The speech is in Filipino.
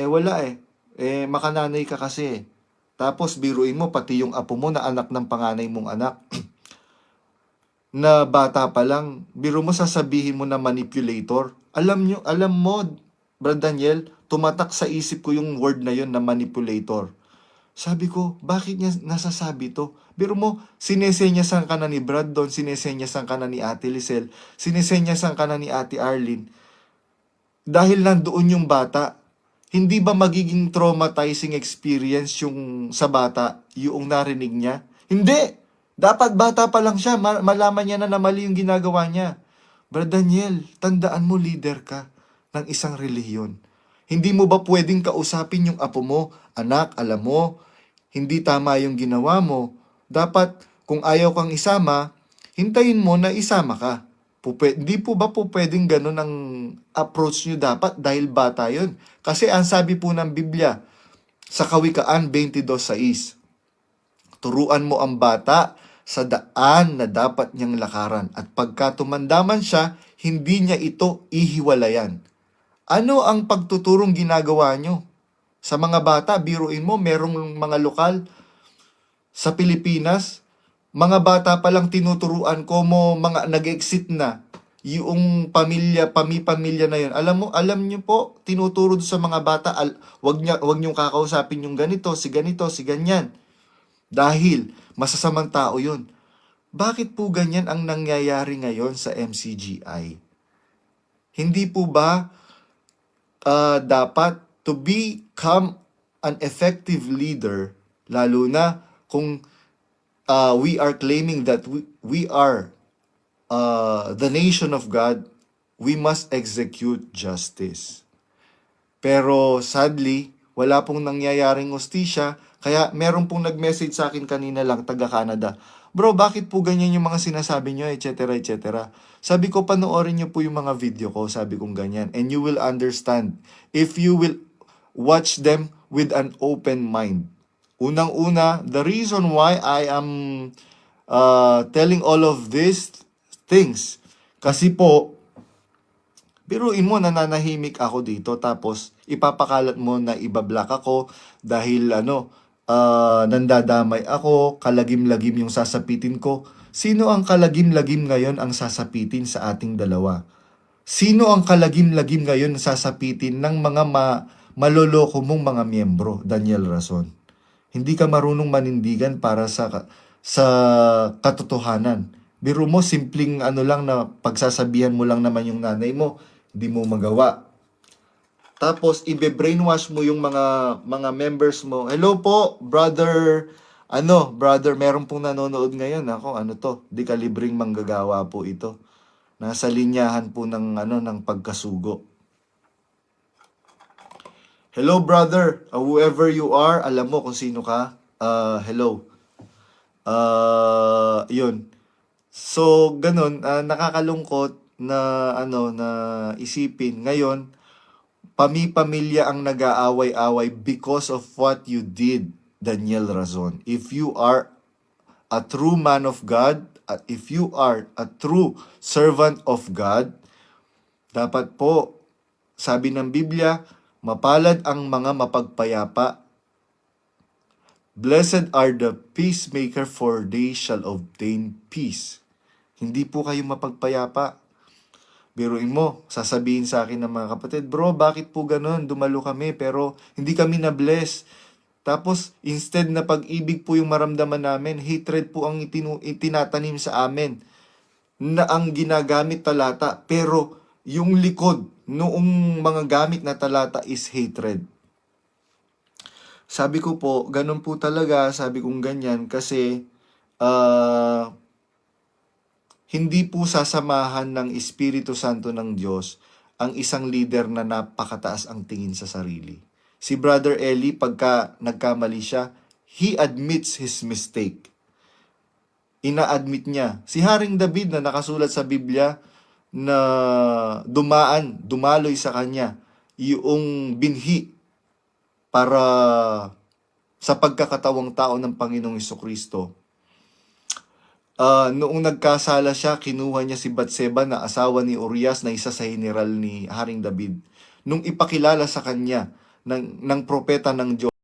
Wala eh. Makananay ka kasi eh. Tapos biruin mo, pati yung apo mo na anak ng panganay mong anak, na bata pa lang, biro mo sasabihin mo na manipulator. Alam mo, Brad Daniel, tumatak sa isip ko yung word na yon na manipulator. Sabi ko, bakit niya nasasabi to? Biro mo, sinesenyasan ka na ni Brad doon, sinesenyasan ka na ni Ate Lisel, sinesenyasan ka na ni Ate Arlene. Dahil nandoon yung bata, hindi ba magiging traumatizing experience yung sa bata, yung narinig niya? Hindi! Dapat bata pa lang siya, malaman niya na mali yung ginagawa niya. Brad Daniel, tandaan mo leader ka ng isang relihiyon. Hindi mo ba pwedeng kausapin yung apo mo, anak, alam mo, hindi tama yung ginawa mo. Dapat, kung ayaw kang isama, hintayin mo na isama ka. Hindi po ba po pwedeng ganun ang approach nyo dapat dahil bata yun? Kasi ang sabi po ng Biblia sa Kawikaan 22:6, turuan mo ang bata sa daan na dapat niyang lakaran at pagka tumandaman siya, hindi niya ito ihiwalayan. Ano ang pagtuturong ginagawa nyo? Sa mga bata, biruin mo, merong mga lokal sa Pilipinas, mga bata pa lang tinuturuan ko mo, mga nag-exit na, yung pamilya na yun. Alam niyo po, tinuturo sa mga bata, wag niyong kakausapin yung ganito, si ganyan. Dahil, masasamang tao yun. Bakit po ganyan ang nangyayari ngayon sa MCGI? Hindi po ba dapat to become an effective leader, lalo na kung we are claiming that we are the nation of God, we must execute justice. Pero sadly, wala pong nangyayaring hustisya, kaya meron pong nag-message sa akin kanina lang, taga-Canada. Bro, bakit po ganyan yung mga sinasabi nyo, etc., etc. Sabi ko, panoorin nyo po yung mga video ko, sabi kong ganyan, and you will understand if you will watch them with an open mind. Unang-una, the reason why I am telling all of these things, kasi po, biruin mo, nananahimik ako dito, tapos ipapakalat mo na ibablock ako dahil nandadamay ako, kalagim-lagim yung sasapitin ko. Sino ang kalagim-lagim ngayon ang sasapitin sa ating dalawa? Sino ang kalagim-lagim ngayon sasapitin ng mga maloloko mong mga miyembro, Daniel Rason? Hindi ka marunong manindigan para sa katotohanan. Biro mo, simpleng lang na pagsasabihan mo lang naman yung nanay mo, hindi mo magawa. Tapos, ibe-brainwash mo yung mga members mo. Hello po, brother, meron pong nanonood ngayon. Ako, di kalibreng manggagawa po ito. Nasa linyahan po ng pagkasugo. Hello brother, whoever you are, alam mo kung sino ka. Hello. Yun. So ganun, nakakalungkot na na isipin ngayon, pamilya ang nag-aaway-away because of what you did, Daniel Razon. If you are a true man of God, at if you are a true servant of God, dapat po, sabi ng Biblia, mapalad ang mga mapagpayapa. Blessed are the peacemaker, for they shall obtain peace. Hindi po kayo mapagpayapa. Biruin mo, sasabihin sa akin ng mga kapatid, bro, bakit po ganun? Dumalo kami, pero hindi kami na-bless. Tapos, instead na pag-ibig po yung maramdaman namin, hatred po ang itinatanim sa amin na ang ginagamit talata. Pero, yung likod noong mga gamit na talata is hatred. Sabi ko po, ganun po talaga, sabi kong ganyan, kasi hindi po sasamahan ng Espiritu Santo ng Diyos ang isang leader na napakataas ang tingin sa sarili. Si Brother Eli, pagka nagkamali siya, he admits his mistake. Ina-admit niya. Si Haring David na nakasulat sa Biblia na dumaloy sa kanya yung binhi para sa pagkakatawang tao ng Panginoong Jesucristo. Noong nagkasala siya, kinuha niya si Batseba na asawa ni Urias na isa sa general ni Haring David. Nung ipakilala sa kanya ng propeta ng Diyos.